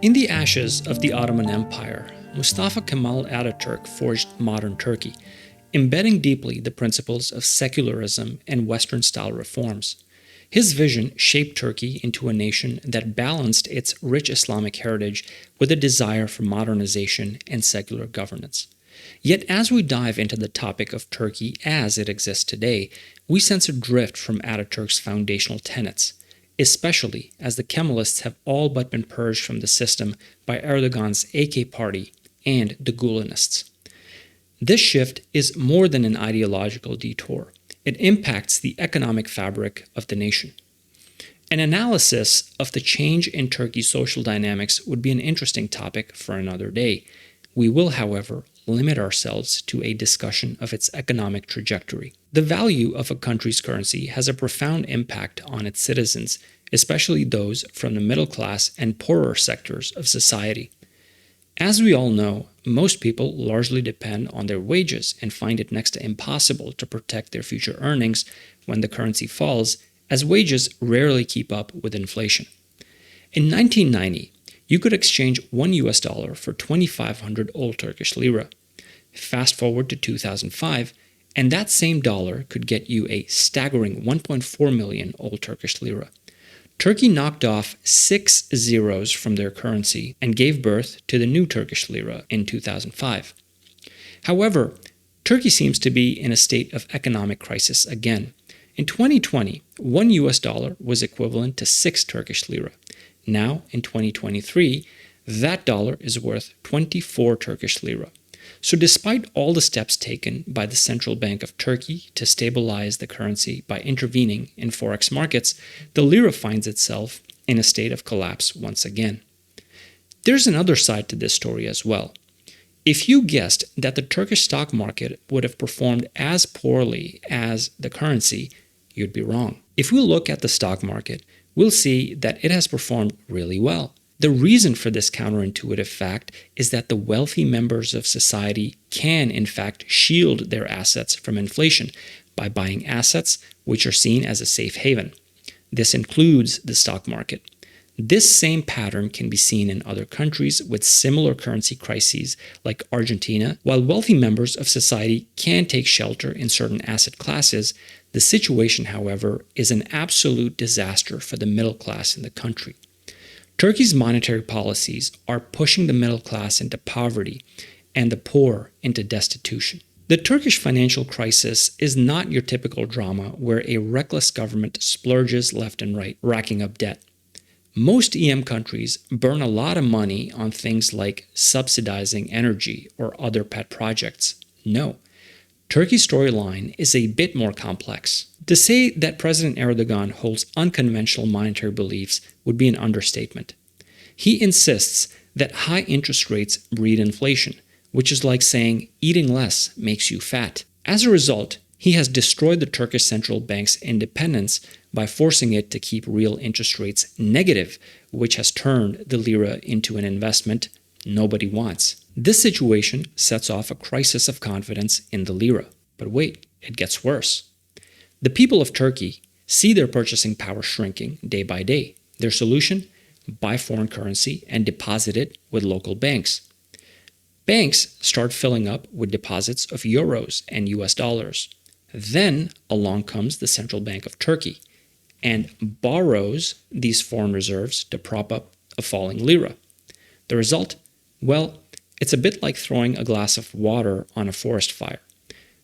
In the ashes of the Ottoman Empire, Mustafa Kemal Ataturk forged modern Turkey, embedding deeply the principles of secularism and Western-style reforms. His vision shaped Turkey into a nation that balanced its rich Islamic heritage with a desire for modernization and secular governance. Yet as we dive into the topic of Turkey as it exists today, we sense a drift from Ataturk's foundational tenets, especially as the Kemalists have all but been purged from the system by Erdogan's AK party and the Gulenists. This shift is more than an ideological detour. It impacts the economic fabric of the nation. An analysis of the change in Turkey's social dynamics would be an interesting topic for another day. We will, however, limit ourselves to a discussion of its economic trajectory. The value of a country's currency has a profound impact on its citizens, especially those from the middle class and poorer sectors of society. As we all know, most people largely depend on their wages and find it next to impossible to protect their future earnings when the currency falls, as wages rarely keep up with inflation. In 1990, you could exchange $1 for 2,500 old Turkish lira. Fast forward to 2005, and that same dollar could get you a staggering 1.4 million old Turkish lira. Turkey knocked off 6 zeros from their currency and gave birth to the new Turkish lira in 2005. However, Turkey seems to be in a state of economic crisis again. In 2020, $1 was equivalent to 6 Turkish lira. Now, in 2023, that dollar is worth 24 Turkish lira. So despite all the steps taken by the Central Bank of Turkey to stabilize the currency by intervening in forex markets, the lira finds itself in a state of collapse once again. There's another side to this story as well. If you guessed that the Turkish stock market would have performed as poorly as the currency, you'd be wrong. If we look at the stock market, we'll see that it has performed really well. The reason for this counterintuitive fact is that the wealthy members of society can, in fact, shield their assets from inflation by buying assets which are seen as a safe haven. This includes the stock market. This same pattern can be seen in other countries with similar currency crises like Argentina. While wealthy members of society can take shelter in certain asset classes, the situation, however, is an absolute disaster for the middle class in the country. Turkey's monetary policies are pushing the middle class into poverty and the poor into destitution. The Turkish financial crisis is not your typical drama where a reckless government splurges left and right, racking up debt. Most EM countries burn a lot of money on things like subsidizing energy or other pet projects. No. Turkey's storyline is a bit more complex. To say that President Erdogan holds unconventional monetary beliefs would be an understatement. He insists that high interest rates breed inflation, which is like saying eating less makes you fat. As a result, he has destroyed the Turkish central bank's independence by forcing it to keep real interest rates negative, which has turned the lira into an investment nobody wants. This situation sets off a crisis of confidence in the lira. But wait, it gets worse. The people of Turkey see their purchasing power shrinking day by day. Their solution? Buy foreign currency and deposit it with local banks. Banks start filling up with deposits of euros and US dollars. Then along comes the Central Bank of Turkey and borrows these foreign reserves to prop up a falling lira. The result? Well, it's a bit like throwing a glass of water on a forest fire.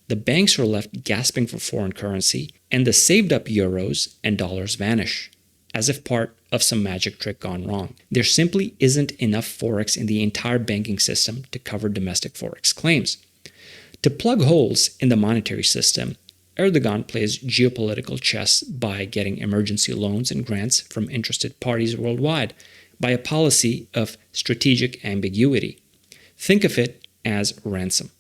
The banks are left gasping for foreign currency, and the saved up euros and dollars vanish, as if part of some magic trick gone wrong. There simply isn't enough forex in the entire banking system to cover domestic forex claims. To plug holes in the monetary system, Erdogan plays geopolitical chess by getting emergency loans and grants from interested parties worldwide, by a policy of strategic ambiguity. Think of it as ransom,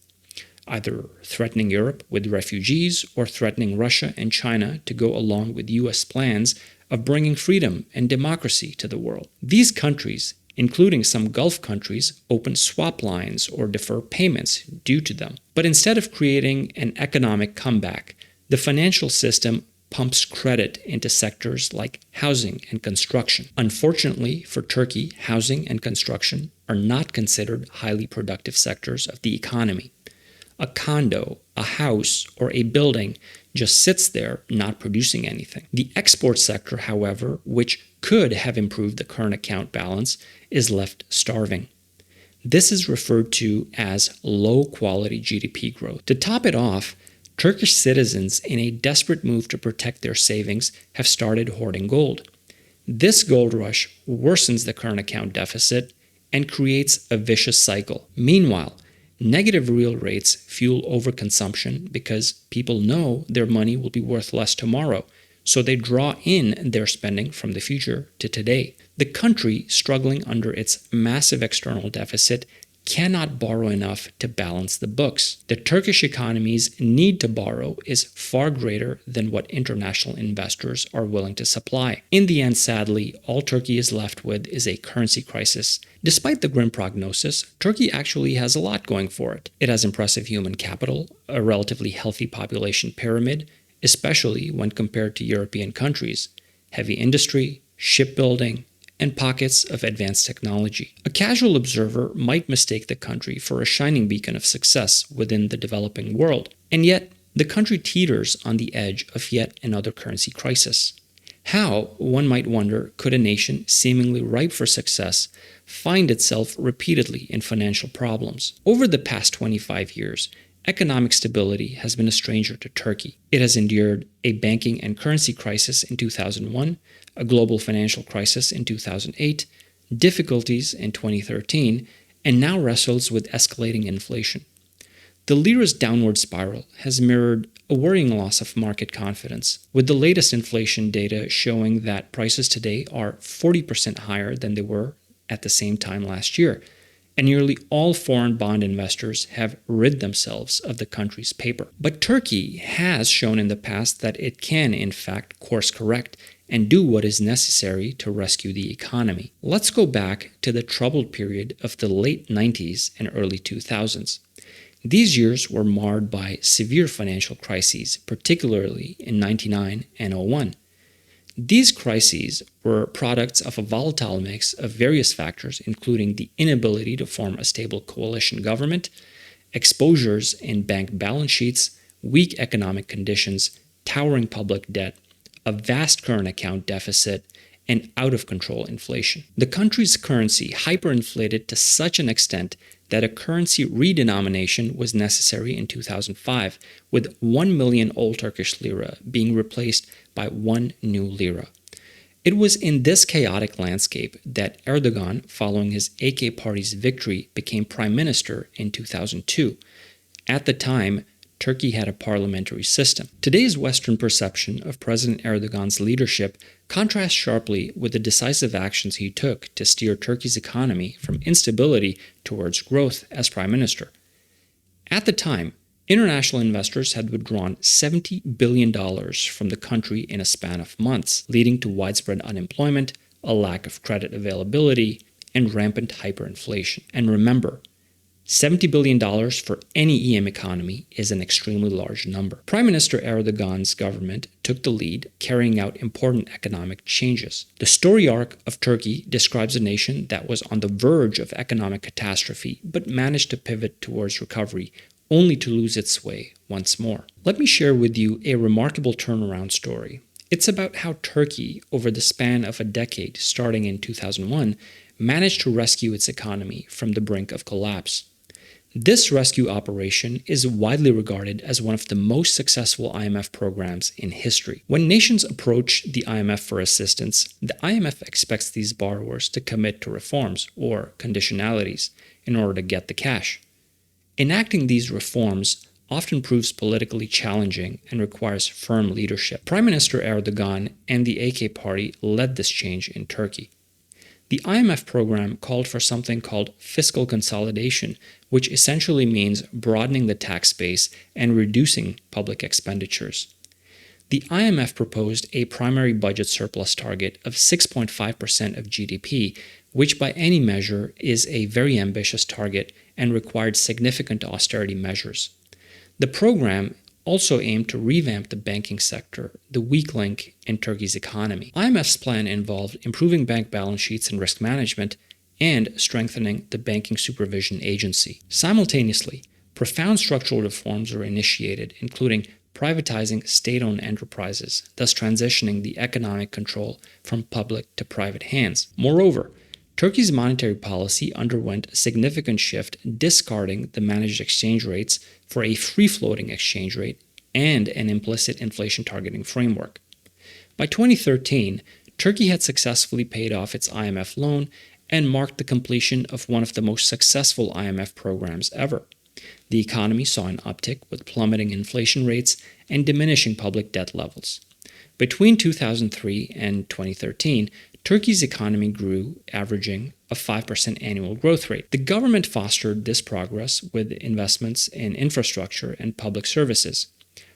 either threatening Europe with refugees or threatening Russia and China to go along with US plans of bringing freedom and democracy to the world. These countries, including some Gulf countries, open swap lines or defer payments due to them. But instead of creating an economic comeback, the financial system pumps credit into sectors like housing and construction. Unfortunately for Turkey, housing and construction are not considered highly productive sectors of the economy. A condo, a house, or a building just sits there not producing anything. The export sector, however, which could have improved the current account balance, is left starving. This is referred to as low-quality GDP growth. To top it off, Turkish citizens, in a desperate move to protect their savings, have started hoarding gold. This gold rush worsens the current account deficit and creates a vicious cycle. Meanwhile, negative real rates fuel overconsumption because people know their money will be worth less tomorrow, so they draw in their spending from the future to today. The country, struggling under its massive external deficit, cannot borrow enough to balance the books. The Turkish economy's need to borrow is far greater than what international investors are willing to supply. In the end, sadly, all Turkey is left with is a currency crisis. Despite the grim prognosis, Turkey actually has a lot going for it. It has impressive human capital, a relatively healthy population pyramid, especially when compared to European countries, heavy industry, shipbuilding, and pockets of advanced technology. A casual observer might mistake the country for a shining beacon of success within the developing world, and yet the country teeters on the edge of yet another currency crisis. How, one might wonder, could a nation seemingly ripe for success find itself repeatedly in financial problems? Over the past 25 years, economic stability has been a stranger to Turkey. It has endured a banking and currency crisis in 2001, a global financial crisis in 2008, difficulties in 2013, and now wrestles with escalating inflation. The Lira's downward spiral has mirrored a worrying loss of market confidence, with the latest inflation data showing that prices today are 40% higher than they were at the same time last year, and nearly all foreign bond investors have rid themselves of the country's paper. But Turkey has shown in the past that it can, in fact, course correct and do what is necessary to rescue the economy. Let's go back to the troubled period of the late 90s and early 2000s. These years were marred by severe financial crises, particularly in 99 and 01. These crises were products of a volatile mix of various factors, including the inability to form a stable coalition government, exposures in bank balance sheets, weak economic conditions, towering public debt, a vast current account deficit, and out-of-control inflation. The country's currency hyperinflated to such an extent that a currency redenomination was necessary in 2005, with 1 million old Turkish lira being replaced by 1 new lira. It was in this chaotic landscape that Erdogan, following his AK party's victory, became prime minister in 2002. At the time, Turkey had a parliamentary system. Today's Western perception of President Erdogan's leadership contrasts sharply with the decisive actions he took to steer Turkey's economy from instability towards growth as prime minister. At the time, international investors had withdrawn $70 billion from the country in a span of months, leading to widespread unemployment, a lack of credit availability, and rampant hyperinflation. And remember, $70 billion for any EM economy is an extremely large number. Prime Minister Erdogan's government took the lead, carrying out important economic changes. The story arc of Turkey describes a nation that was on the verge of economic catastrophe, but managed to pivot towards recovery, only to lose its way once more. Let me share with you a remarkable turnaround story. It's about how Turkey, over the span of a decade starting in 2001, managed to rescue its economy from the brink of collapse. This rescue operation is widely regarded as one of the most successful IMF programs in history. When nations approach the IMF for assistance, the IMF expects these borrowers to commit to reforms or conditionalities in order to get the cash. Enacting these reforms often proves politically challenging and requires firm leadership. Prime Minister Erdogan and the AK party led this change in Turkey. The IMF program called for something called fiscal consolidation, which essentially means broadening the tax base and reducing public expenditures. The IMF proposed a primary budget surplus target of 6.5% of GDP, which by any measure is a very ambitious target and required significant austerity measures. The program also aimed to revamp the banking sector, the weak link in Turkey's economy. IMF's plan involved improving bank balance sheets and risk management and strengthening the banking supervision agency. Simultaneously, profound structural reforms were initiated, including privatizing state-owned enterprises, thus transitioning the economic control from public to private hands. Moreover, Turkey's monetary policy underwent a significant shift, discarding the managed exchange rates for a free-floating exchange rate and an implicit inflation targeting framework. By 2013, Turkey had successfully paid off its IMF loan and marked the completion of one of the most successful IMF programs ever. The economy saw an uptick with plummeting inflation rates and diminishing public debt levels. Between 2003 and 2013, Turkey's economy grew, averaging a 5% annual growth rate. The government fostered this progress with investments in infrastructure and public services.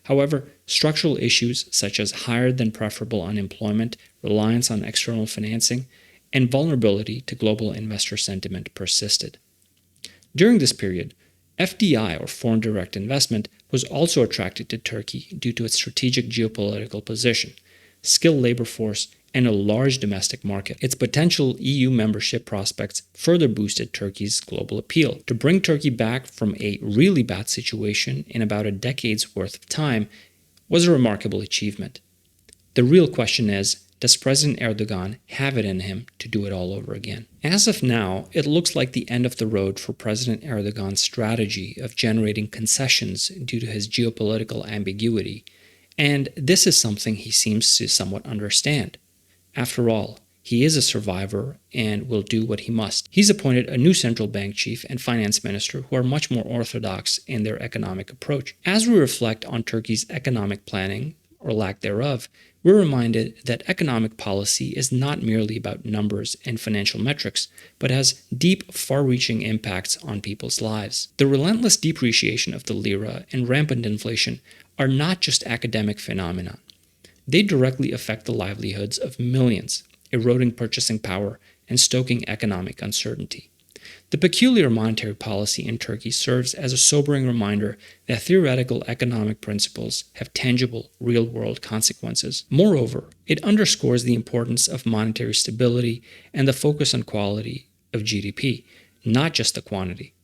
However, structural issues such as higher than preferable unemployment, reliance on external financing, and vulnerability to global investor sentiment persisted. During this period, FDI, or foreign direct investment, was also attracted to Turkey due to its strategic geopolitical position, skilled labor force, and a large domestic market. Its potential EU membership prospects further boosted Turkey's global appeal. To bring Turkey back from a really bad situation in about a decade's worth of time was a remarkable achievement. The real question is, does President Erdogan have it in him to do it all over again? As of now, it looks like the end of the road for President Erdogan's strategy of generating concessions due to his geopolitical ambiguity, and this is something he seems to somewhat understand. After all, he is a survivor and will do what he must. He's appointed a new central bank chief and finance minister who are much more orthodox in their economic approach. As we reflect on Turkey's economic planning, or lack thereof, we're reminded that economic policy is not merely about numbers and financial metrics, but has deep, far-reaching impacts on people's lives. The relentless depreciation of the lira and rampant inflation are not just academic phenomena. They directly affect the livelihoods of millions, eroding purchasing power and stoking economic uncertainty. The peculiar monetary policy in Turkey serves as a sobering reminder that theoretical economic principles have tangible, real-world consequences. Moreover, it underscores the importance of monetary stability and the focus on quality of GDP, not just the quantity.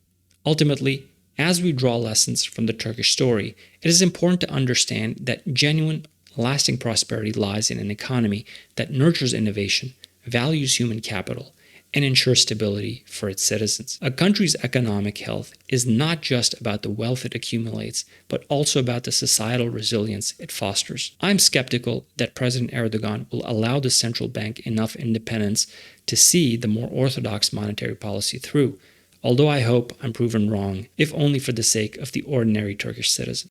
Ultimately, as we draw lessons from the Turkish story, it is important to understand that genuine, lasting prosperity lies in an economy that nurtures innovation, values human capital, and ensure stability for its citizens. A country's economic health is not just about the wealth it accumulates, but also about the societal resilience it fosters. I'm skeptical that President Erdogan will allow the central bank enough independence to see the more orthodox monetary policy through, although I hope I'm proven wrong, if only for the sake of the ordinary Turkish citizen.